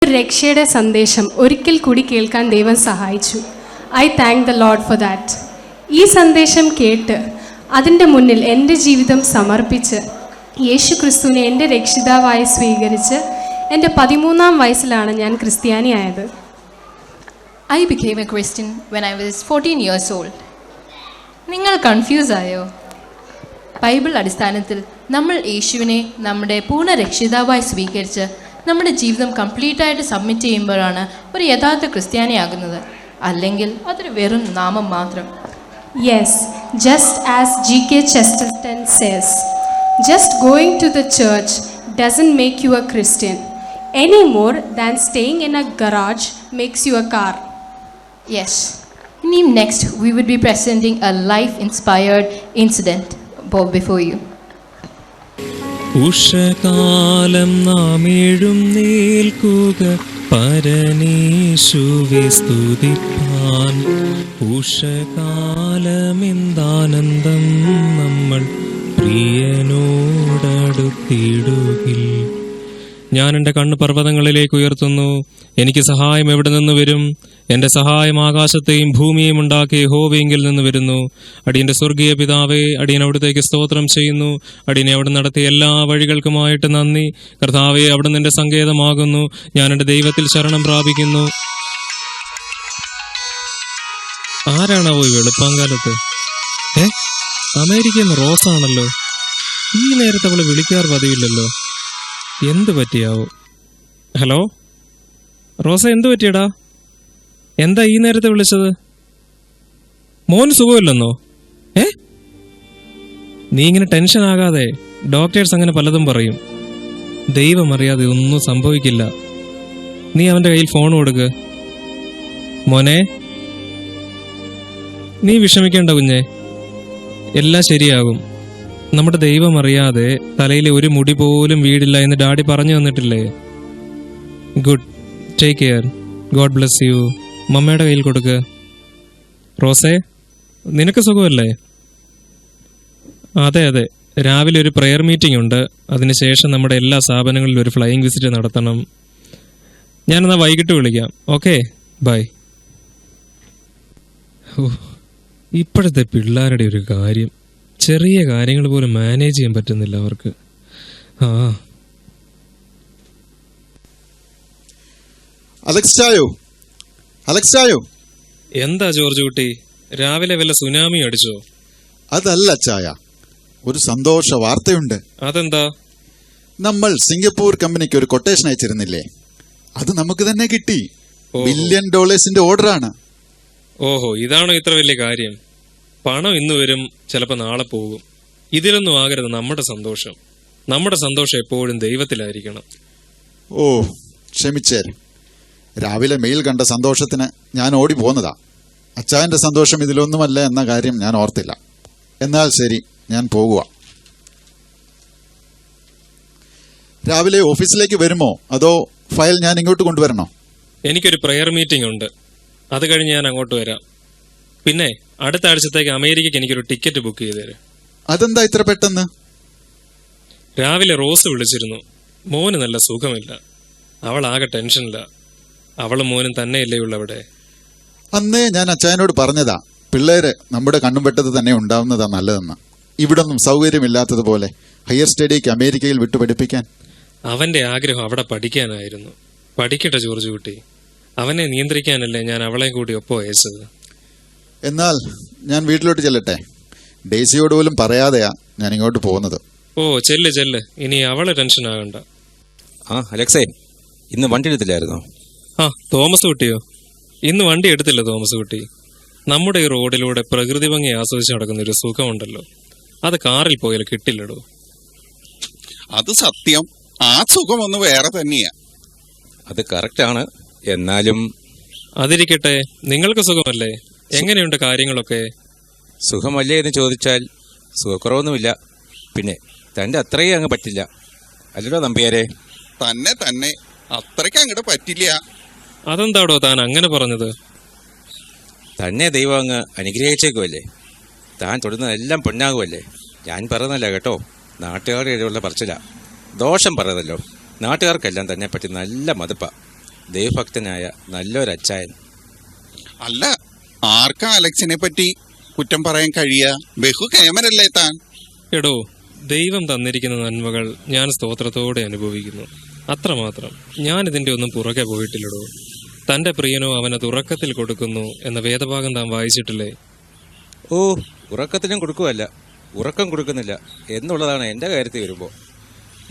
രക്ഷയുടെ സന്ദേശം ഒരിക്കൽ കൂടി കേൾക്കാൻ ദൈവം സഹായിച്ചു. I thank the Lord for that. ഈ സന്ദേശം കേട്ട് അതിൻ്റെ മുന്നിൽ എൻ്റെ ജീവിതം സമർപ്പിച്ച് യേശു ക്രിസ്തുവിനെ എൻ്റെ രക്ഷിതാവായി സ്വീകരിച്ച് എൻ്റെ 13-ാം വയസ്സിലാണ് ഞാൻ ക്രിസ്ത്യാനിയായത്. I became a Christian when I was 14 years old. നിങ്ങൾ കൺഫ്യൂസ് ആയോ? ബൈബിൾ അടിസ്ഥാനത്തിൽ നമ്മൾ യേശുവിനെ നമ്മുടെ പൂർണ്ണ രക്ഷിതാവായി സ്വീകരിച്ച് നമ്മുടെ ജീവിതം കംപ്ലീറ്റായിട്ട് സബ്മിറ്റ് ചെയ്യുമ്പോഴാണ് ഒരു യഥാർത്ഥ ക്രിസ്ത്യാനിയാകുന്നത്. അല്ലെങ്കിൽ അതൊരു വെറും നാമം മാത്രം. Yes, just as G.K. Chesterton says, just going to the church doesn't make you a Christian any more than staying in a garage makes you a car. Yes. Next, we would be presenting a life-inspired incident before you. ഉഷകാലം നാം എഴുന്നേൽക്കുക പരനേശുവെ സ്തുതിപ്പാൻ. ഉഷകാലമെന്താനന്ദം നമ്മൾ പ്രിയനോടടുത്തിടുകിൽ. ഞാൻ എൻ്റെ കണ്ണ് പർവ്വതങ്ങളിലേക്ക് ഉയർത്തുന്നു. എനിക്ക് സഹായം എവിടെ നിന്ന് വരും? എൻ്റെ സഹായം ആകാശത്തെയും ഭൂമിയെയും ഉണ്ടാക്കിയ യഹോവയെങ്കിൽ നിന്ന് വരുന്നു. അടിയൻ്റെ സ്വർഗീയ പിതാവേ, അടിയൻ അവിടത്തേക്ക് സ്തോത്രം ചെയ്യുന്നു. അടിയനെ അവിടെ നടത്തിയ എല്ലാ വഴികൾക്കുമായിട്ട് നന്ദി. കർത്താവേ, അവിടുന്ന് എൻ്റെ സങ്കേതമാകുന്നു. ഞാൻ എൻ്റെ ദൈവത്തിൽ ശരണം പ്രാപിക്കുന്നു. ആരാണാവോ ഈ വെളുപ്പാങ്കാലത്ത്? അമേരിക്കയിൽ നിന്ന് റോസാണല്ലോ. ഈ നേരത്തെ അവള് വിളിക്കാറ് പതിവില്ലല്ലോ. എന്ത് പറ്റിയാവോ? ഹലോ റോസ, എന്ത് പറ്റിയടാ? എന്താ ഈ നേരത്തെ വിളിച്ചത്? മോന് സുഖമില്ലെന്നോ? നീ ഇങ്ങനെ ടെൻഷൻ ആകാതെ. ഡോക്ടേഴ്സ് അങ്ങനെ പലതും പറയും. ദൈവം അറിയാതെ ഒന്നും സംഭവിക്കില്ല. നീ അവൻ്റെ കയ്യിൽ ഫോൺ കൊടുക്ക്. മോനെ, നീ വിഷമിക്കേണ്ട കുഞ്ഞെ, എല്ലാം ശരിയാകും. നമ്മുടെ ദൈവം അറിയാതെ തലയിലെ ഒരു മുടി പോലും വീടില്ല എന്ന് ഡാഡി പറഞ്ഞു തന്നിട്ടില്ലേ? Good, take care. God bless you. മമ്മയുടെ കയ്യിൽ കൊടുക്ക്. റോസേ, നിനക്ക് സുഖമല്ലേ? അതെ അതെ, രാവിലെ ഒരു പ്രെയർ മീറ്റിംഗ് ഉണ്ട്. അതിനുശേഷം നമ്മുടെ എല്ലാ സ്ഥാപനങ്ങളിലും ഒരു ഫ്ലൈയിങ് വിസിറ്റ് നടത്തണം. ഞാനെന്നാ വൈകിട്ട് വിളിക്കാം. Okay, bye. ഇപ്പോഴത്തെ പിള്ളേരുടെ ഒരു കാര്യം, ചെറിയ കാര്യങ്ങൾ പോലും മാനേജ് ചെയ്യാൻ പറ്റുന്നില്ല അവർക്ക്. അലക്സായോ, എന്താ ജോർജ് കുട്ടി, രാവിലെ വല്ല സുനാമി അടിച്ചോ? അതല്ല ചായ, ഒരു സന്തോഷ വാർത്തയുണ്ട്. അതെന്താ? നമ്മൾ സിംഗപ്പൂർ കമ്പനിക്ക് ഒരു കൊട്ടേഷൻ അയച്ചിരുന്നില്ലേ? അത് നമുക്ക് തന്നെ കിട്ടി. $1 ബില്യൺ ഓർഡറാണ്. ഓഹോ, ഇതാണോ ഇത്ര വലിയ കാര്യം? പണം ഇന്ന് വരും, ചിലപ്പോൾ നാളെ പോകും. ഇതിലൊന്നും ആകരുത് നമ്മുടെ സന്തോഷം. നമ്മുടെ സന്തോഷം എപ്പോഴും ദൈവത്തിലായിരിക്കണം. ഓ, ക്ഷമിച്ചേർ. രാവിലെ മെയിൽ കണ്ട സന്തോഷത്തിന് ഞാൻ ഓടി പോന്നതാ. അച്ചായന്റെ സന്തോഷം ഇതിലൊന്നുമല്ല എന്ന കാര്യം ഞാൻ ഓർത്തില്ല. എന്നാൽ ശരി, ഞാൻ പോകുക. രാവിലെ ഓഫീസിലേക്ക് വരുമോ, അതോ ഫയൽ ഞാൻ ഇങ്ങോട്ട് കൊണ്ടുവരണോ? എനിക്കൊരു പ്രെയർ മീറ്റിംഗ് ഉണ്ട്, അത് കഴിഞ്ഞ് ഞാൻ അങ്ങോട്ട് വരാം. പിന്നെ അടുത്ത ആഴ്ചത്തേക്ക് അമേരിക്കയ്ക്ക് എനിക്കൊരു ടിക്കറ്റ് ബുക്ക് ചെയ്തേര്. അതെന്താ ഇത്ര പെട്ടെന്ന്? രാവിലെ റോസ് വിളിച്ചിരുന്നു. മോന് നല്ല സുഖമില്ല. അവളാകെ ടെൻഷനില്ല. അവളും മോനും തന്നെയല്ലേ ഉള്ളവിടെ. അന്നേ ഞാൻ അച്ചായനോട് പറഞ്ഞതാ, പിള്ളേര് നമ്മുടെ കണ്ണും വെട്ടത് തന്നെ ഉണ്ടാവുന്നതാ നല്ലതെന്ന്. ഇവിടൊന്നും സൗകര്യമില്ലാത്തതുപോലെ ഹയർ സ്റ്റഡിക്ക് അമേരിക്കയിൽ വിട്ടു പഠിപ്പിക്കാൻ. അവന്റെ ആഗ്രഹം അവിടെ പഠിക്കാനായിരുന്നു. പഠിക്കട്ടെ ജോർജ് കുട്ടി. അവനെ നിയന്ത്രിക്കാനല്ലേ ഞാൻ അവളെ കൂടി ഒപ്പം അയച്ചത്. എന്നാൽ ഞാൻ വീട്ടിലോട്ട് ചെല്ലട്ടെ. ഡേസിയോട് പോലും പറയാതെയാ ഞാൻ ഇങ്ങോട്ട് പോകുന്നത്. ഓ, ചെല്ല് ചെല്ല്. ഇനി അവള് ടെൻഷൻ ആകണ്ട. അലക്സേ, ഇന്ന് വണ്ടി എടുത്തില്ലായിരുന്നോ? തോമസ് കുട്ടിയോ? ഇന്ന് വണ്ടി എടുത്തില്ല തോമസ് കുട്ടി. നമ്മുടെ ഈ റോഡിലൂടെ പ്രകൃതി ഭംഗി ആസ്വദിച്ച് നടക്കുന്ന ഒരു സുഖമുണ്ടല്ലോ, അത് കാറിൽ പോയാൽ കിട്ടില്ലടോ. അത് സത്യം. ആ സുഖം ഒന്ന് വേറെ തന്നെയാ. അത് കറക്റ്റാണ്. എന്നാലും അതിരിക്കട്ടെ, നിങ്ങൾക്ക് സുഖമല്ലേ? എങ്ങനെയുണ്ട് കാര്യങ്ങളൊക്കെ? സുഖമല്ലേ എന്ന് ചോദിച്ചാൽ സുഖക്കുറവൊന്നുമില്ല. പിന്നെ തൻ്റെ അത്രയും അങ്ങ് പറ്റില്ല, അല്ലല്ലോ നമ്പിയാരെ? തന്നെ അത്രയ്ക്ക് അങ്ങോട്ട് പറ്റില്ല. അതെന്താടോ താൻ അങ്ങനെ പറഞ്ഞത്? തന്നെ ദൈവം അങ്ങ് അനുഗ്രഹിച്ചേക്കുമല്ലേ. താൻ തൊടുന്നതെല്ലാം പൊന്നാകുമല്ലേ. ഞാൻ പറയുന്നല്ല കേട്ടോ, നാട്ടുകാരുടെ ഇടയിലുള്ള പറച്ചില. ദോഷം പറയുന്നല്ലോ. നാട്ടുകാർക്കെല്ലാം തന്നെ പറ്റി നല്ല മതിപ്പാ. ദൈവഭക്തനായ നല്ലൊരച്ചായൻ. അല്ല, ആർക്കാ അലക്സിനെ പറ്റി കുറ്റം പറയാൻ കഴിയുക? ബഹുകേമനല്ലേ താൻ? എടോ, ദൈവം തന്നിരിക്കുന്ന നന്മകൾ ഞാൻ സ്തോത്രത്തോടെ അനുഭവിക്കുന്നു, അത്രമാത്രം. ഞാൻ ഇതിൻ്റെ ഒന്നും പുറകെ പോയിട്ടില്ലടോ. തൻ്റെ പ്രിയനോ അവനത് ഉറക്കത്തിൽ കൊടുക്കുന്നു എന്ന വേദഭാഗം താൻ വായിച്ചിട്ടില്ലേ? ഓ, ഉറക്കത്തിനും കൊടുക്കുമല്ല, ഉറക്കം കൊടുക്കുന്നില്ല എന്നുള്ളതാണ് എൻ്റെ കാര്യത്തിൽ വരുമ്പോൾ.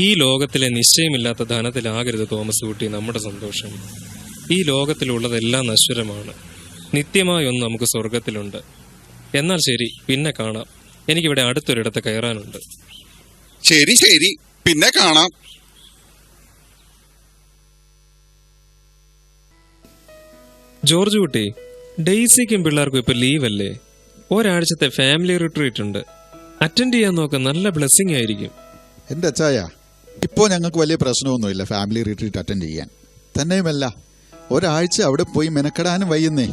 ഈ ലോകത്തിലെ നിശ്ചയമില്ലാത്ത ധനത്തിലാകരുത് തോമസ് കുട്ടി നമ്മുടെ സന്തോഷം. ഈ ലോകത്തിലുള്ളതെല്ലാം നശ്വരമാണ്. നിത്യമായ ഒന്ന് നമുക്ക് സ്വർഗത്തിലുണ്ട്. എന്നാൽ ശരി, പിന്നെ കാണാം. എനിക്കിവിടെ അടുത്തൊരിടത്ത് കയറാനുണ്ട്. ശരി ശരി, പിന്നെ കാണാം. ജോർജ് കുട്ടി, ഡെയ്സിക്കും പിള്ളേർക്കും ഇപ്പൊ ലീവല്ലേ? ഒരാഴ്ചത്തെ ഫാമിലി റിട്രീറ്റ് ഉണ്ട്. അറ്റൻഡ് ചെയ്യാൻ നോക്കാൻ നല്ല ബ്ലെസ്സിങ് ആയിരിക്കും. എൻ്റെ അച്ചായ, ഇപ്പോൾ ഞങ്ങൾക്ക് വലിയ പ്രശ്നമൊന്നുമില്ല ഫാമിലി റിട്രീറ്റ് അറ്റൻഡ് ചെയ്യാൻ. തന്നെയുമല്ല, ഒരാഴ്ച അവിടെ പോയി മെനക്കെടാനും വയ്യുന്നേ.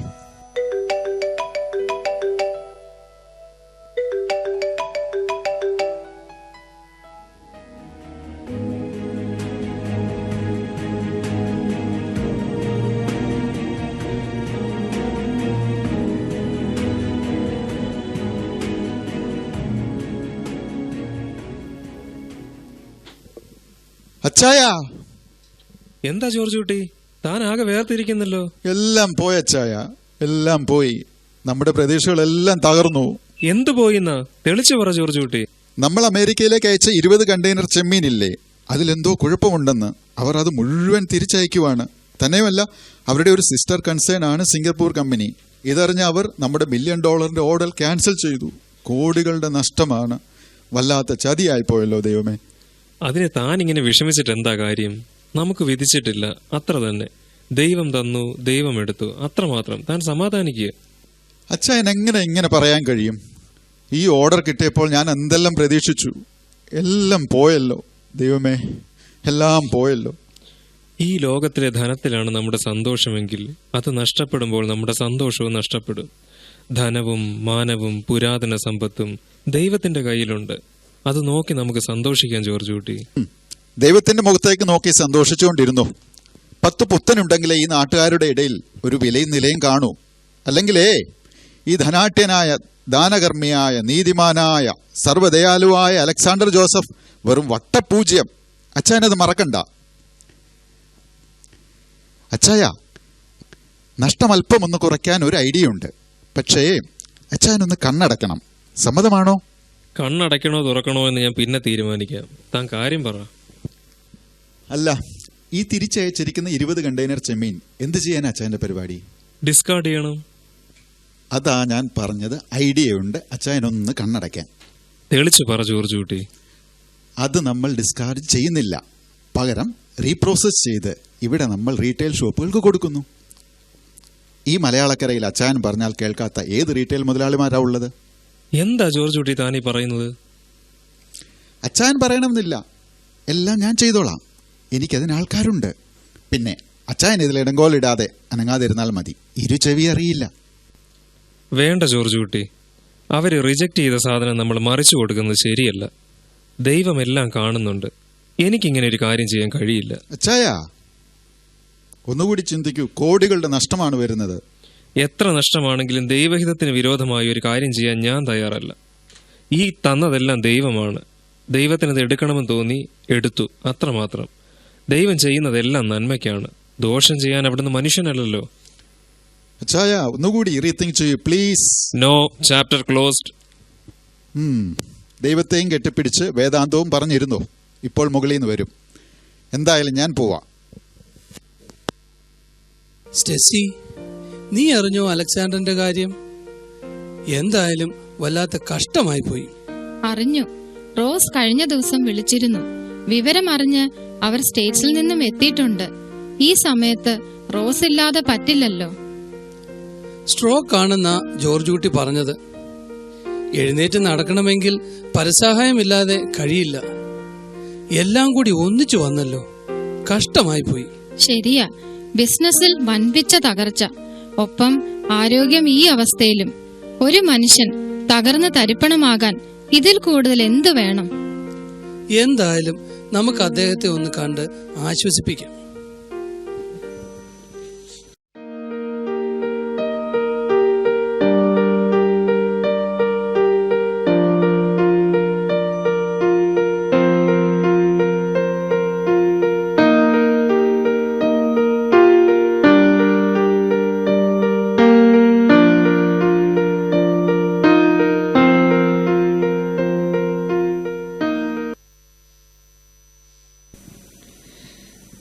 അച്ചായ, എന്താ ജോർജ് കുട്ടി, താൻ ആകെ വേർതിരിക്കുന്നല്ലോ. എല്ലാം പോയി അച്ചായ, എല്ലാം പോയി. നമ്മുടെ പ്രതീക്ഷകളെല്ലാം തകർന്നു. എന്തു പോയിന്നാ? തെളിച്ചു പറ ജോർജ് കുട്ടി. നമ്മൾ അമേരിക്കയിലേക്ക് അയച്ച 20 കണ്ടെയ്നർ ചെമ്മീനില്ലേ, അതിലെന്തോ കുഴപ്പമുണ്ടെന്ന് അവർ അത് മുഴുവൻ തിരിച്ചയക്കുവാണ്. തന്നെയുമല്ല, അവരുടെ ഒരു സിസ്റ്റർ കൺസേൺ ആണ് സിംഗപ്പൂർ കമ്പനി. ഇതറിഞ്ഞ അവർ നമ്മുടെ $1 ബില്യൺ ഓർഡർ ക്യാൻസൽ ചെയ്തു. കോടികളുടെ നഷ്ടമാണ്. വല്ലാത്ത ചതിയായിപ്പോയല്ലോ ദൈവമേ. അതിന് താൻ ഇങ്ങനെ വിഷമിച്ചിട്ട് എന്താ കാര്യം? നമുക്ക് വിധിച്ചിട്ടില്ല, അത്ര തന്നെ. ദൈവം തന്നു, ദൈവം എടുത്തു, അത്രമാത്രം. താൻ സമാധാനിക്കുക. അച്ഛൻ എങ്ങനെ ഇങ്ങനെ പറയാൻ കഴിയും? ഈ ഓർഡർ കിട്ടിയപ്പോൾ ഞാൻ എന്തെല്ലാം പ്രതീക്ഷിച്ചു. എല്ലാം പോയല്ലോ ദൈവമേ, എല്ലാം പോയല്ലോ. ഈ ലോകത്തിലെ ധനത്തിലാണ് നമ്മുടെ സന്തോഷമെങ്കിൽ അത് നഷ്ടപ്പെടുമ്പോൾ നമ്മുടെ സന്തോഷവും നഷ്ടപ്പെടും. ധനവും മാനവും പുരാതന സമ്പത്തും ദൈവത്തിന്റെ കയ്യിലുണ്ട്. അത് നോക്കി നമുക്ക് സന്തോഷിക്കാം ജോർജ് കുട്ടി. ദൈവത്തിന്റെ മുഖത്തേക്ക് നോക്കി സന്തോഷിച്ചുകൊണ്ടിരുന്നു. 10 പുത്തനുണ്ടെങ്കിലേ ഈ നാട്ടുകാരുടെ ഇടയിൽ ഒരു വിലയും നിലയും കാണൂ. അല്ലെങ്കിലേ ഈ ധനാട്യനായ, ദാനകർമ്മിയായ, നീതിമാനായ, സർവ്വദയാലുവായ അലക്സാണ്ടർ ജോസഫ് വെറും വട്ടപൂജ്യം. അച്ചായനത് മറക്കണ്ട. അച്ചായ, നഷ്ടമല്പം ഒന്ന് കുറയ്ക്കാൻ ഒരു ഐഡിയ ഉണ്ട്. പക്ഷേ അച്ചായനൊന്ന് കണ്ണടക്കണം. സമ്മതമാണോ? കണ്ണടയ്ക്കണോ തുറക്കണോ എന്ന് ഞാൻ പിന്നെ തീരുമാനിക്കാം. താൻ കാര്യം പറ. അല്ല, ഈ തിരിച്ചയച്ചിരിക്കുന്ന 20 കണ്ടെയ്നർ ചെമ്മീൻ എന്ത് ചെയ്യാൻ അച്ചായന്റെ പരിപാടി? ഡിസ്കാർഡ് ചെയ്യണം. അതാ ഞാൻ പറഞ്ഞത്, ഐഡിയ ഉണ്ട്. അച്ചായനൊന്ന് കണ്ണടയ്ക്കാൻ. തെളിച്ചു പറ ജോർജ് കുട്ടി. അത് നമ്മൾ ഡിസ്കാർഡ് ചെയ്യുന്നില്ല. പകരം റീപ്രോസസ് ചെയ്ത് ഇവിടെ നമ്മൾ റീറ്റെയിൽ ഷോപ്പുകൾക്ക് കൊടുക്കുന്നു. ഈ മലയാളക്കരയിൽ അച്ചായൻ പറഞ്ഞാൽ കേൾക്കാത്ത ഏത് റീറ്റെയിൽ മുതലാളിമാരാ ഉള്ളത്? എന്താ ജോർജ് കുട്ടി താനീ പറയുന്നത്? അച്ചായൻ പറയണമെന്നില്ല, എല്ലാം ഞാൻ ചെയ്തോളാം. എനിക്കതിന് ആൾക്കാരുണ്ട്. പിന്നെ അച്ചായൻ ഇതിൽ ഇടങ്കോലിടാതെ അനങ്ങാതിരുന്നാൽ മതി. ചെവി അറിയില്ല. വേണ്ട ജോർജ് കുട്ടി, അവര് റിജക്റ്റ് ചെയ്ത സാധനം നമ്മൾ മറിച്ചു കൊടുക്കുന്നത് ശരിയല്ല. ദൈവം എല്ലാം കാണുന്നുണ്ട്. എനിക്കിങ്ങനെ ഒരു കാര്യം ചെയ്യാൻ കഴിയില്ല. അച്ചായ, ഒന്നുകൂടി ചിന്തിക്കൂ. കോടികളുടെ നഷ്ടമാണ് വരുന്നത്. എത്ര നഷ്ടമാണെങ്കിലും ദൈവഹിതത്തിന് വിരോധമായ ഒരു കാര്യം ചെയ്യാൻ ഞാൻ തയ്യാറല്ല. ഈ തന്നതെല്ലാം ദൈവമാണ്. ദൈവത്തിനത് എടുക്കണമെന്ന് തോന്നി എടുത്തു, അത്രമാത്രം. ദൈവം ചെയ്യുന്നതെല്ലാം നന്മയ്ക്കാണ്. ദോഷം ചെയ്യാൻ അവിടുന്ന് മനുഷ്യനല്ലല്ലോ. അച്ചായ, ഒന്നുകൂടി റീതിങ്ക് ചെയ്യൂ പ്ലീസ്. No, chapter closed. ദൈവത്തെയും കെട്ടിപ്പിടിച്ച് വേദാന്തവും പറഞ്ഞിരുന്നു. ഇപ്പോൾ മുകളിൽ നിന്ന് വരും. എന്തായാലും ഞാൻ പോവാ. സ്റ്റെസി, നീ അറിഞ്ഞോ അലക്സാണ്ടറിന്റെ കാര്യം? എന്തായാലും വല്ലാത്ത കഷ്ടമായി പോയി. അറിഞ്ഞു. റോസ് കഴിഞ്ഞ ദിവസം വിളിച്ചിരുന്നു. വിവരമറിഞ്ഞ് അവർ സ്റ്റേറ്റ്സിൽ നിന്നും എത്തിയിട്ടുണ്ട്. ഈ സമയത്ത് റോസ് ഇല്ലാതെ പറ്റില്ലല്ലോ. സ്ട്രോക്ക് ആണെന്നാ ജോർജ് കുട്ടി പറഞ്ഞത്. എഴുന്നേറ്റ് നടക്കണമെങ്കിൽ പരസഹായമില്ലാതെ കഴിയില്ല. എല്ലാം കൂടി ഒന്നിച്ചു വന്നല്ലോ. കഷ്ടമായി പോയി. ശരിയാ, ബിസിനസ്സിൽ വൻപിച്ച തകർച്ച, ഒപ്പം ആരോഗ്യം ഈ അവസ്ഥയിലും. ഒരു മനുഷ്യൻ തകർന്ന് തരിപ്പണമാകാൻ ഇതിൽ കൂടുതൽ എന്തു വേണം? എന്തായാലും നമുക്ക് അദ്ദേഹത്തെ ഒന്ന് കണ്ട് ആശ്വസിപ്പിക്കാം.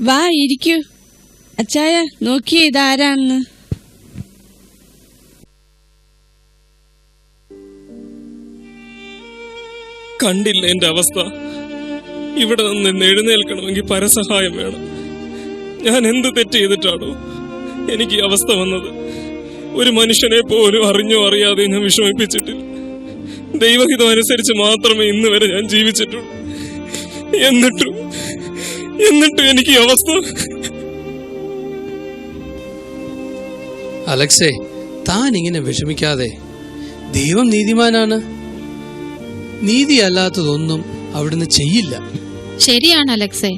വാ ഇരിക്കൂ. അച്ചായ, നോക്കിയേ ഇതാരാണെന്ന്. കണ്ടില്ല എന്റെ അവസ്ഥ. ഇവിടെ നിന്ന് എഴുന്നേൽക്കണമെങ്കിൽ പരസഹായം വേണം. ഞാൻ എന്ത് തെറ്റ് ചെയ്തിട്ടാണോ എനിക്ക് ഈ അവസ്ഥ വന്നത്? ഒരു മനുഷ്യനെ പോലും അറിഞ്ഞോ അറിയാതെ ഞാൻ വിഷമിപ്പിച്ചിട്ടില്ല. ദൈവഹിതം അനുസരിച്ച് മാത്രമേ ഇന്ന് വരെ ഞാൻ ജീവിച്ചിട്ടുള്ളൂ. എന്നിട്ടും എനിക്ക് ഈ അവസ്ഥ. അലക്സേ, താൻ ഇങ്ങനെ വിഷമിക്കാതെ. ദൈവം നീതിമാനാണ്. നീതിയല്ലാത്തതൊന്നും അവിടുന്ന് ചെയ്യില്ല. ശരിയാണ് അലക്സേ,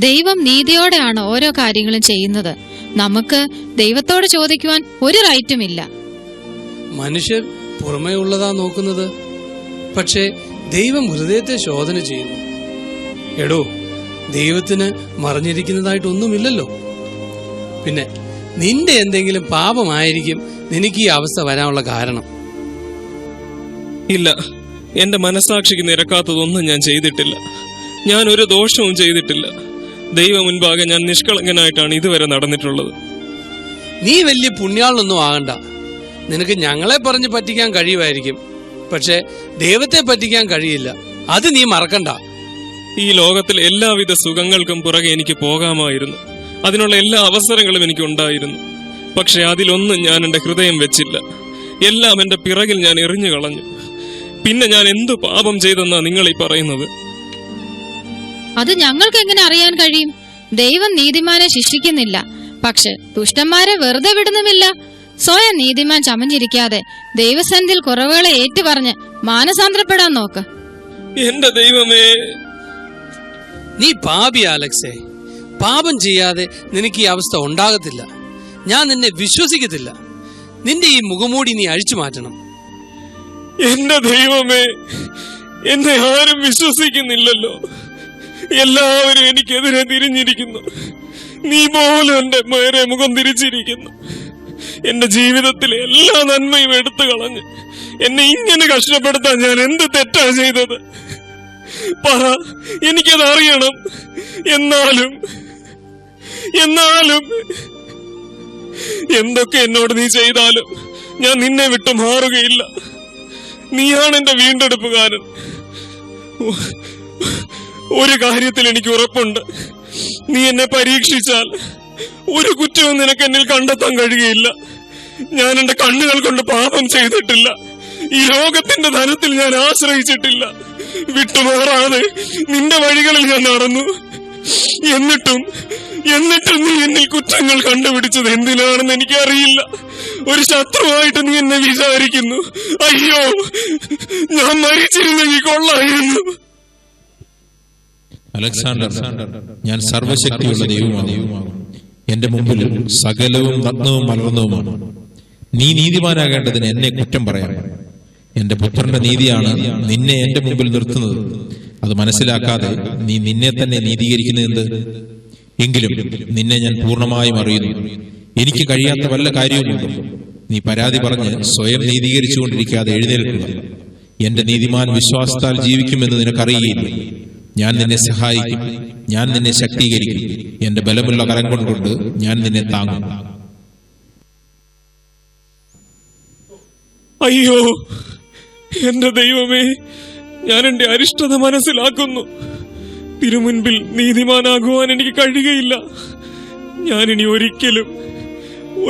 ദൈവം നീതിയോടെയാണ് ഓരോ കാര്യങ്ങളും ചെയ്യുന്നത്. നമുക്ക് ദൈവത്തോട് ചോദിക്കുവാൻ ഒരു റൈറ്റും ഇല്ല. മനുഷ്യർ പുറമേ ഉള്ളതാ നോക്കുന്നത്, പക്ഷേ ദൈവം ഹൃദയത്തെ ശോധന ചെയ്യുന്നു. എടോ, ദൈവത്തിന് മറഞ്ഞിരിക്കുന്നതായിട്ടൊന്നുമില്ലല്ലോ. പിന്നെ നിന്റെ എന്തെങ്കിലും പാപമായിരിക്കും നിനക്ക് ഈ അവസ്ഥ വരാനുള്ള കാരണം. ഇല്ല, എന്റെ മനസാക്ഷിക്ക് നിരക്കാത്തതൊന്നും ഞാൻ ചെയ്തിട്ടില്ല. ഞാൻ ഒരു ദോഷവും ചെയ്തിട്ടില്ല. ദൈവം മുൻപാകെ ഞാൻ നിഷ്കളങ്കനായിട്ടാണ് ഇതുവരെ നടന്നിട്ടുള്ളത്. നീ വലിയ പുണ്യാളൊന്നും ആകണ്ട. നിനക്ക് ഞങ്ങളെ പറഞ്ഞ് പറ്റിക്കാൻ കഴിയുമായിരിക്കും, പക്ഷെ ദൈവത്തെ പറ്റിക്കാൻ കഴിയില്ല. അത് നീ മറക്കണ്ട. ഈ ലോകത്തിൽ എല്ലാവിധ സുഖങ്ങൾക്കും പുറകെ എനിക്ക് പോകാമായിരുന്നു. അതിനുള്ള എല്ലാ അവസരങ്ങളും എനിക്ക് ഉണ്ടായിരുന്നു. പക്ഷെ അതിലൊന്നും ഞാൻ എൻ്റെ ഹൃദയം വെച്ചില്ല. എല്ലാം എൻ്റെ പിറകിൽ ഞാൻ എറിഞ്ഞു കളഞ്ഞു. പിന്നെ ഞാൻ എന്തു പാപം ചെയ്തെന്നാ നിങ്ങൾ ഈ പറയുന്നത്? അത് ഞങ്ങൾക്ക് എങ്ങനെ അറിയാൻ കഴിയും? ദൈവം നീതിമാനെ ശിക്ഷിക്കുന്നില്ല, പക്ഷെ ദുഷ്ടന്മാരെ വെറുതെ വിടുന്നുമില്ല. സ്വയം നീതിമാൻ ചമഞ്ഞിരിക്കാതെ ദൈവസന്നിധിയിൽ കുറവുകളെ ഏറ്റുപറഞ്ഞ് മാനസാന്തരപ്പെടാൻ നോക്ക്. എന്റെ ദൈവമേ, നീ പാപിയാ അലക്സേ. പാപം ചെയ്യാതെ നിനക്ക് ഈ അവസ്ഥ ഉണ്ടാകത്തില്ല. ഞാൻ നിന്നെ വിശ്വസിക്കത്തില്ല. നിന്റെ ഈ മുഖമൂടി നീ അഴിച്ചു മാറ്റണം. എന്റെ ദൈവമേ, എന്നെ ആരും വിശ്വസിക്കുന്നില്ലല്ലോ. എല്ലാവരും എനിക്കെതിരെ തിരിഞ്ഞിരിക്കുന്നു. നീ പോലും എന്റെ നേരെ മുഖം തിരിച്ചിരിക്കുന്നു. എന്റെ ജീവിതത്തിലെ എല്ലാ നന്മയും എടുത്തു കളഞ്ഞ് എന്നെ ഇങ്ങനെ കഷ്ടപ്പെടുത്താൻ ഞാൻ എന്ത് തെറ്റാ ചെയ്തത്? പറ, എനിക്കത് അറിയണം. എന്നാലും എന്തൊക്കെ എന്നോട് നീ ചെയ്താലും ഞാൻ നിന്നെ വിട്ടു മാറുകയില്ല. നീയാണ് എന്റെ വീണ്ടെടുപ്പുകാരൻ. ഒരു കാര്യത്തിൽ എനിക്ക് ഉറപ്പുണ്ട്, നീ എന്നെ പരീക്ഷിച്ചാൽ ഒരു കുറ്റവും നിനക്ക് എന്നിൽ കണ്ടെത്താൻ കഴിയുകയില്ല. ഞാൻ എന്റെ കണ്ണുകൾ കൊണ്ട് പാപം ചെയ്തിട്ടില്ല. ഈ ലോകത്തിന്റെ ധനത്തിൽ ഞാൻ ആശ്രയിച്ചിട്ടില്ല. വിട്ടുമാറാതെ നിന്റെ വഴികളിൽ ഞാൻ നടന്നു. എന്നിട്ടും നീ എന്നിൽ കുറ്റങ്ങൾ കണ്ടുപിടിച്ചത് എന്തിനാണെന്ന് എനിക്കറിയില്ല. ഒരു ശത്രുവായിട്ട് നീ എന്നെ വിചാരിക്കുന്നു. അയ്യോ, ഞാൻ മരിച്ചിരുന്നെങ്കിൽ കൊള്ളായിരുന്നു. അലക്സാണ്ടർ, ഞാൻ സർവശക്തിയുള്ള ദൈവമാണ്. എന്റെ മുമ്പിൽ സകലവും നഗ്നവും മലർന്നവുമാണ്. നീ നീതിമാനാകേണ്ടതിന് എന്നെ കുറ്റം പറയാം. എന്റെ പുത്രന്റെ നീതിയാണ് നിന്നെ എന്റെ മുമ്പിൽ നിർത്തുന്നത്. അത് മനസ്സിലാക്കാതെ നീ നിന്നെ തന്നെ നീതീകരിക്കുന്നത്. എങ്കിലും നിന്നെ ഞാൻ പൂർണ്ണമായും അറിയുന്നു. എനിക്ക് കഴിയാത്ത വല്ല കാര്യവുമുണ്ടോ? നീ പരാതി പറഞ്ഞ് സ്വയം നീതീകരിച്ചുകൊണ്ടിരിക്കാതെ എഴുന്നേൽക്കുക. എന്റെ നീതിമാൻ വിശ്വാസത്താൽ ജീവിക്കുമെന്ന് നിനക്കറിയുകയില്ല. ഞാൻ നിന്നെ സഹായിക്കും, ഞാൻ നിന്നെ ശക്തീകരിക്കും. എന്റെ ബലമുള്ള കരം കൊണ്ട് ഞാൻ നിന്നെ താങ്ങും. അയ്യോ, എന്റെ ദൈവമേ, ഞാൻ എന്റെ അരിഷ്ടത മനസ്സിലാക്കുന്നു. തിരുമുൻപിൽ നീതിമാനാകുവാൻ എനിക്ക് കഴിയുകയില്ല. ഞാനിനി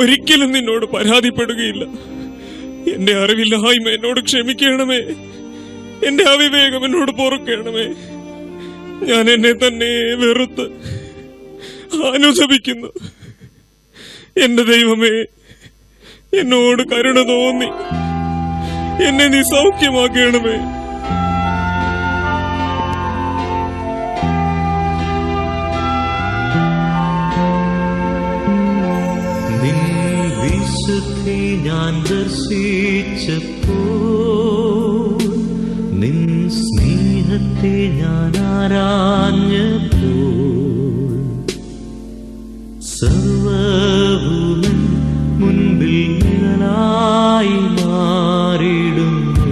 ഒരിക്കലും നിന്നോട് പരാതിപ്പെടുകയില്ല. എന്റെ അറിവില്ലായ്മ എന്നോട് ക്ഷമിക്കണമേ. എന്റെ അവിവേകം എന്നോട് പൊറുക്കണമേ. ഞാൻ എന്നെ തന്നെ വെറുത്ത് അനുതപിക്കുന്നു. എന്റെ ദൈവമേ, എന്നോട് കരുണ തോന്നി എന്നെ നീ സൗഖ്യമാക്കണമേ. നിൻ വിശുദ്ധി ഞാൻ ദർശിച്ചപ്പോ, നിൻ സ്നേഹത്തെ ഞാൻ ആരാഞ്ഞപ്പോ, സർവ്വവും മുൻപിൽ നിഴലായി മാറിടുന്നു.